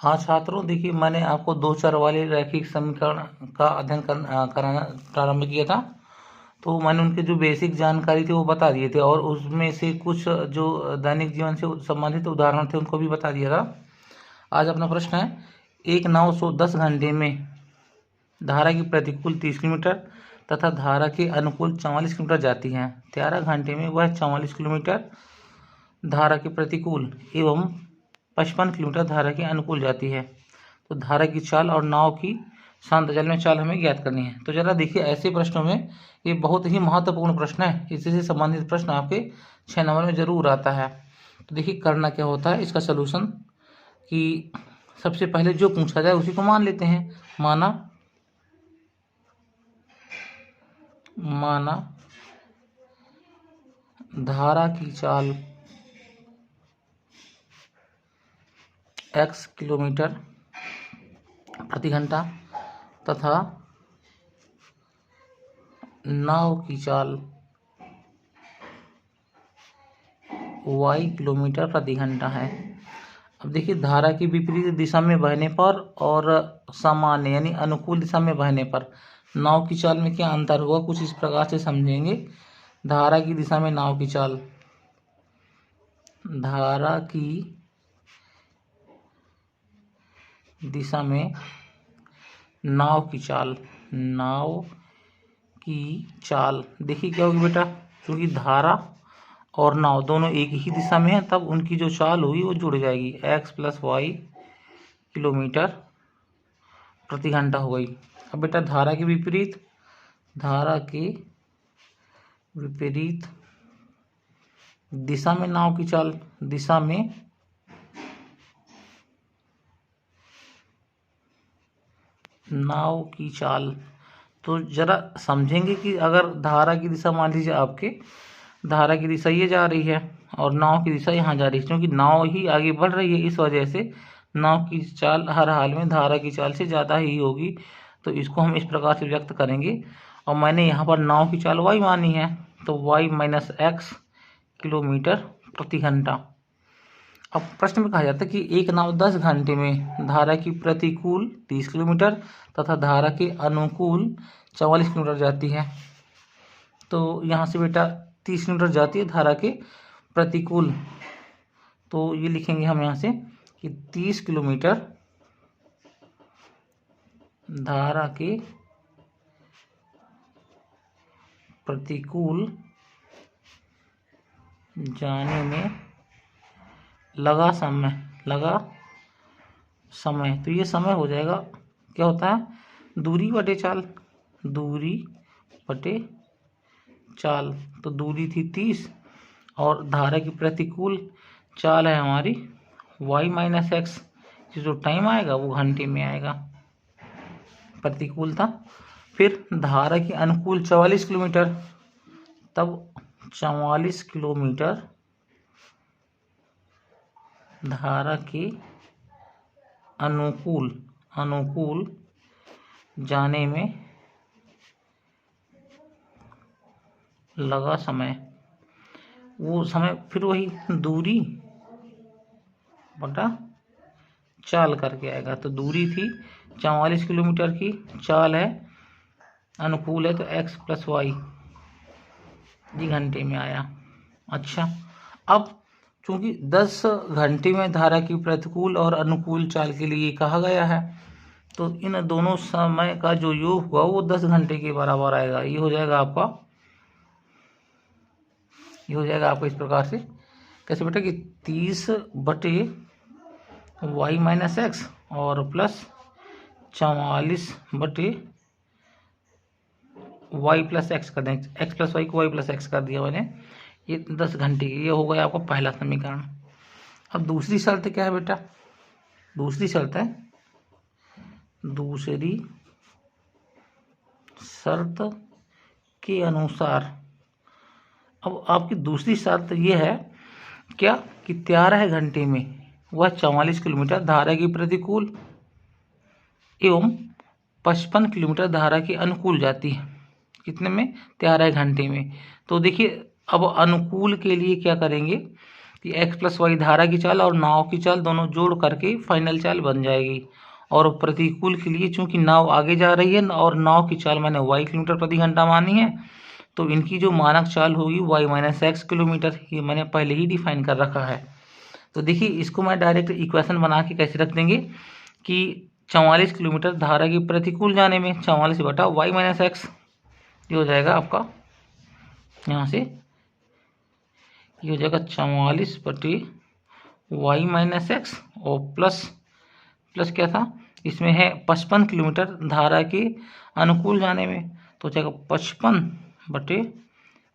हाँ छात्रों, देखिए मैंने आपको 2 चर वाले रैखिक समीकरण का अध्ययन कराना प्रारंभ किया था। तो मैंने उनके जो बेसिक जानकारी थी वो बता दिए थे, और उसमें से कुछ जो दैनिक जीवन से संबंधित उदाहरण थे उनको भी बता दिया था। आज अपना प्रश्न है, एक नाव 10 घंटे में धारा की प्रतिकूल 30 किलोमीटर तथा धारा के अनुकूल 44 किलोमीटर जाती है। 13 घंटे में वह 44 किलोमीटर धारा के प्रतिकूल एवं 55 किलोमीटर धारा के अनुकूल जाती है। तो धारा की चाल और नाव की शांत जल में चाल हमें ज्ञात करनी है। तो जरा देखिए, ऐसे प्रश्नों में ये बहुत ही महत्वपूर्ण प्रश्न है। इसी से संबंधित प्रश्न आपके 6 नंबर में जरूर आता है। तो देखिए करना क्या होता है इसका सलूशन, कि सबसे पहले जो पूछा जाए उसी को मान लेते हैं। माना धारा की चाल x किलोमीटर प्रति घंटा तथा नाव की चाल y किलोमीटर प्रति घंटा है। अब देखिए, धारा की विपरीत दिशा में बहने पर और सामान्य यानी अनुकूल दिशा में बहने पर नाव की चाल में क्या अंतर हुआ, कुछ इस प्रकार से समझेंगे। धारा की दिशा में नाव की चाल, धारा की दिशा में नाव की चाल देखिए क्या होगी बेटा, क्योंकि धारा और नाव दोनों एक ही दिशा में है, तब उनकी जो चाल होगी वो जुड़ जाएगी। x + y किलोमीटर प्रति घंटा हो गई। अब बेटा धारा के विपरीत दिशा में नाव की चाल, दिशा में नाव की चाल। तो जरा समझेंगे कि अगर धारा की दिशा, मान लीजिए आपके धारा की दिशा ये जा रही है और नाव की दिशा यहाँ जा रही है, क्योंकि नाव ही आगे बढ़ रही है, इस वजह से नाव की चाल हर हाल में धारा की चाल से ज़्यादा ही होगी। तो इसको हम इस प्रकार से व्यक्त करेंगे। और मैंने यहाँ पर नाव की चाल y मानी है, तो y - x किलोमीटर प्रति घंटा। अब प्रश्न में कहा जाता है कि एक नाव 10 घंटे में धारा की प्रतिकूल 30 किलोमीटर तथा धारा के अनुकूल 44 किलोमीटर जाती है। तो यहाँ से बेटा 30 किलोमीटर जाती है धारा के प्रतिकूल, तो ये लिखेंगे हम यहाँ से कि 30 किलोमीटर धारा के प्रतिकूल जाने में लगा समय। तो ये समय हो जाएगा, क्या होता है, दूरी बटे चाल। तो दूरी थी 30 और धारा की प्रतिकूल चाल है हमारी y - x, जो टाइम आएगा वो घंटे में आएगा, प्रतिकूल था। फिर धारा की अनुकूल 44 किलोमीटर, तब 44 किलोमीटर धारा के अनुकूल जाने में लगा समय। वो समय फिर वही दूरी बटा चाल करके आएगा। तो दूरी थी 44 किलोमीटर की, चाल है अनुकूल है, तो x + y जी घंटे में आया। अच्छा, अब चूंकि 10 घंटे में धारा की प्रतिकूल और अनुकूल चाल के लिए कहा गया है, तो इन दोनों समय का जो योग हुआ वो 10 घंटे के बराबर आएगा। ये हो जाएगा आपका इस प्रकार से। कैसे बेटा, कि 30 बटे y - x और प्लस 44 बटे y + x कर दें। x + y को y + x कर दिया मैंने। ये 10 घंटे, ये हो गया आपका पहला समीकरण। अब दूसरी शर्त क्या है बेटा, दूसरी शर्त के अनुसार, अब आपकी दूसरी शर्त ये है क्या, कि 13 घंटे में वह 44 किलोमीटर धारा की प्रतिकूल एवं 55 किलोमीटर धारा के अनुकूल जाती है। कितने में, 13 घंटे में। तो देखिए अब अनुकूल के लिए क्या करेंगे कि एक्स प्लस वाई धारा की चाल और नाव की चाल दोनों जोड़ करके फाइनल चाल बन जाएगी। और प्रतिकूल के लिए चूंकि नाव आगे जा रही है और नाव की चाल मैंने वाई किलोमीटर प्रति घंटा मानी है, तो इनकी जो मानक चाल होगी वाई माइनस एक्स किलोमीटर, ये मैंने पहले ही डिफाइन कर रखा है। तो देखिए इसको मैं डायरेक्ट इक्वेशन बना के कैसे रख देंगे कि 44 किलोमीटर धारा की प्रतिकूल जाने में 44 बटा वाई माइनस एक्स, ये हो जाएगा आपका यहाँ से, ये हो जाएगा 44 बटे वाई माइनस एक्स और प्लस क्या था इसमें है 55 किलोमीटर धारा के अनुकूल जाने में, तो हो जाएगा 55 बटे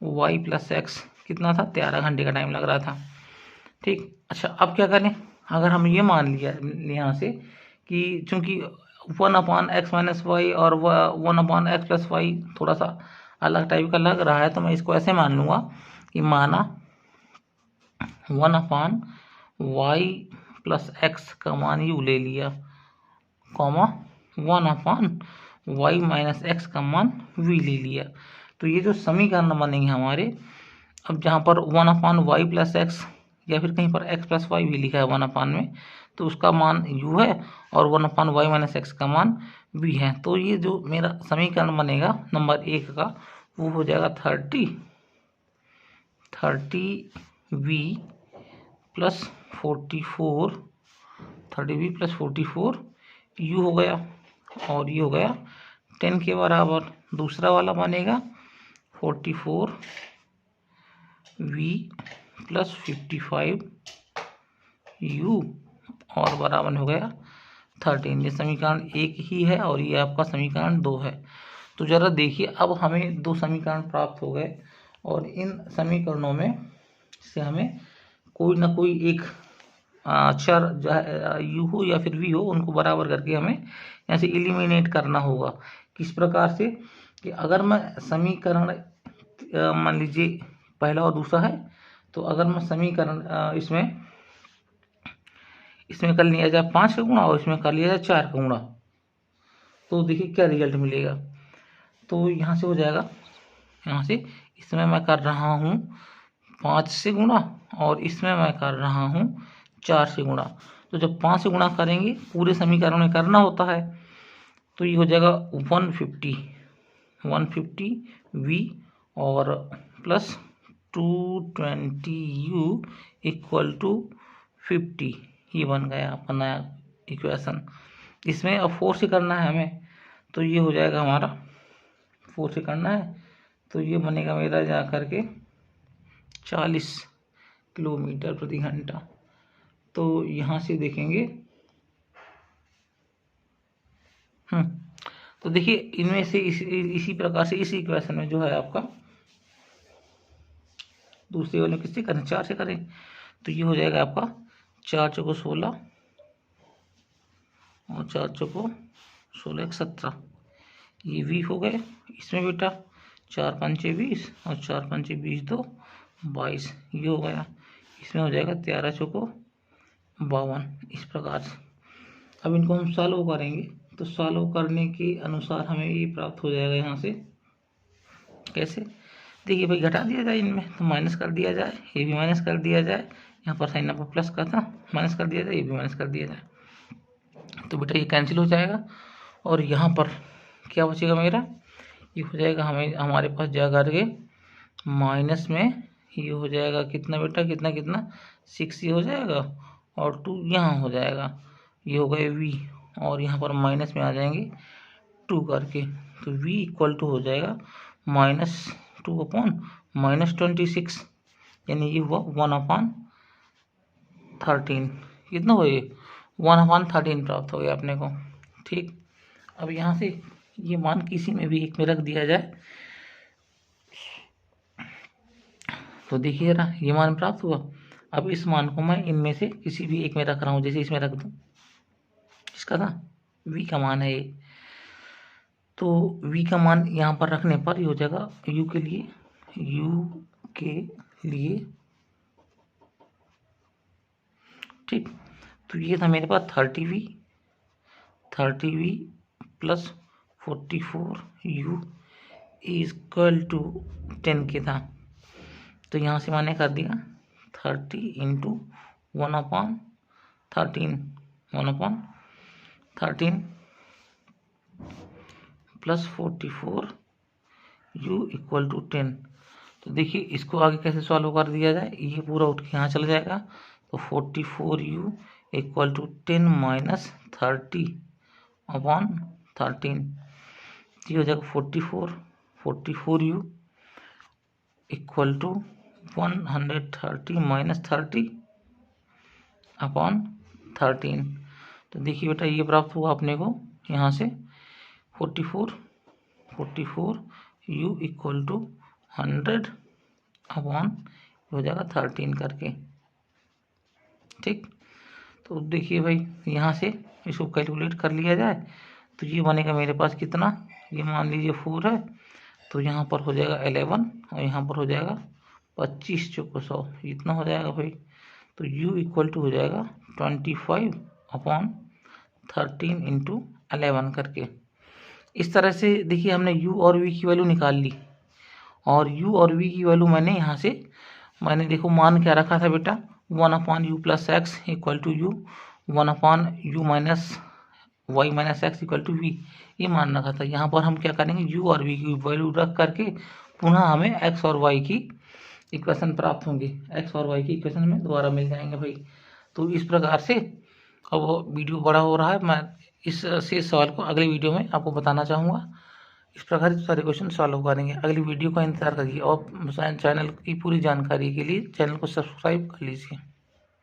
वाई प्लस एक्स, कितना था 13 घंटे का टाइम लग रहा था। ठीक, अच्छा अब क्या करें, अगर हम ये मान लिया यहाँ से कि चूंकि 1/x-y और 1/x+y थोड़ा सा अलग टाइप का लग रहा है, तो मैं इसको ऐसे मान लूँगा कि माना 1/y+x का मान यू ले लिया, कॉमा 1/y-x का मान v ले लिया। तो ये जो समीकरण बनेंगे हमारे, अब जहाँ पर 1/y+x या फिर कहीं पर x+y भी लिखा है 1 में, तो उसका मान u है और 1/y-x का मान v है। तो ये जो मेरा समीकरण बनेगा नंबर 1 का, वो हो जाएगा 30v प्लस 44 u हो गया, और ये हो गया 10 के बराबर। दूसरा वाला बनेगा 44v प्लस 55u और बराबर हो गया 13। ये समीकरण 1 ही है और ये आपका समीकरण 2 है। तो जरा देखिए, अब हमें 2 समीकरण प्राप्त हो गए और इन समीकरणों में से हमें कोई ना कोई एक चर u हो या फिर v हो, उनको बराबर करके हमें यहाँ से एलिमिनेट करना होगा। किस प्रकार से कि अगर मैं समीकरण मान लीजिए पहला और दूसरा है, तो अगर मैं समीकरण इसमें कर लिया जाए 5 का गुणा और इसमें कर लिया जाए 4 का गुणा, तो देखिए क्या रिजल्ट मिलेगा। तो यहाँ से हो जाएगा, यहाँ से इसमें मैं कर रहा हूँ 5 से गुणा और इसमें मैं कर रहा हूँ 4 से गुणा। तो जब 5 से गुणा करेंगे, पूरे समीकरण में करना होता है, तो ये हो जाएगा 150v और प्लस 220u इक्वल टू 50, ये बन गया आपका नया इक्वेशन। इसमें अब 4 से करना है हमें, तो ये हो जाएगा हमारा 4 से करना है, तो ये बनेगा मेरा जा करके 40 किलोमीटर प्रति घंटा। तो यहाँ से देखेंगे, तो देखिए इनमें से इसी प्रकार से इस इक्वेशन में जो है आपका दूसरे वाले किससे करें, 4 से करें, तो ये हो जाएगा आपका 4 चौको 16 और 4 चौको 16 17, ये v हो गए। इसमें बेटा 4 पंचे 20 और 4 पंचे 20 2 22, ये हो गया। इसमें हो जाएगा 13 चौको 52, इस प्रकार से। अब इनको हम सॉल्व करेंगे, तो सॉल्व करने के अनुसार हमें ये प्राप्त हो जाएगा। यहाँ से कैसे, देखिए भाई घटा दिया जाए इनमें, तो माइनस कर दिया जाए, ये भी माइनस कर दिया जाए, यहाँ पर साइन पर प्लस का था, माइनस कर दिया जाए, ये भी माइनस कर दिया जाए, तो बेटा ये कैंसिल हो जाएगा। और यहाँ पर क्या बचेगा मेरा, ये हो जाएगा हमारे पास जा करके माइनस में, ये हो जाएगा कितना बेटा, कितना 6 ये हो जाएगा और 2 यहाँ हो जाएगा, ये हो गए v, और यहाँ पर माइनस में आ जाएंगे 2 करके, तो v इक्वल टू हो जाएगा -2 अपॉन -26, यानी ये हुआ 1/13। कितना हुआ, ये 1/13 प्राप्त हो गया अपने को। ठीक, अब यहाँ से ये मान किसी में भी एक में रख दिया जाए, तो देखिए जरा ये मान प्राप्त हुआ। अब इस मान को मैं इनमें से किसी भी एक में रख रहा हूँ, जैसे इसमें रख दूँ, इसका था v का मान है ये, तो v का मान यहाँ पर रखने पर ये हो जाएगा u के लिए ठीक। तो ये था मेरे पास 30v plus 44u equal to 10 के था। तो यहाँ से मैंने कर दिया 30 into 1/13 1/13 plus 44 u equal to 10। तो देखिए इसको आगे कैसे सॉल्व कर दिया जाए, ये पूरा उठ के यहाँ चला जाएगा। तो 44u इक्वल टू 10 माइनस 30/13, ये हो जाएगा 44u इक्वल टू 130 माइनस 30/13। तो देखिए बेटा ये प्राप्त हुआ अपने को यहाँ से 44u इक्वल टू 100 हो जाएगा 13 करके। ठीक, तो देखिए भाई यहाँ से इसको कैलकुलेट कर लिया जाए तो ये बनेगा मेरे पास कितना, ये मान लीजिए 4 है, तो यहाँ पर हो जाएगा 11 और यहाँ पर हो जाएगा 25 चौको 100, इतना हो जाएगा भाई। तो u इक्वल टू हो जाएगा 25/13 इंटू 11 करके। इस तरह से देखिए हमने u और v की वैल्यू निकाल ली, और u और v की वैल्यू मैंने देखो मान क्या रखा था बेटा, 1/u plus x equal to u, 1/u minus y minus x equal to v, ये मान रखा था। यहाँ पर हम क्या करेंगे, u और v की वैल्यू रख करके पुनः हमें x और y की इक्वेशन प्राप्त होंगे, x और y की इक्वेशन में दोबारा मिल जाएंगे भाई। तो इस प्रकार से, अब वीडियो बड़ा हो रहा है, मैं इस शेष सवाल को अगले वीडियो में आपको बताना चाहूँगा। इस प्रकार से सारे क्वेश्चन सॉल्व करेंगे। अगली वीडियो का इंतजार करिए और चैनल की पूरी जानकारी के लिए चैनल को सब्सक्राइब कर लीजिए।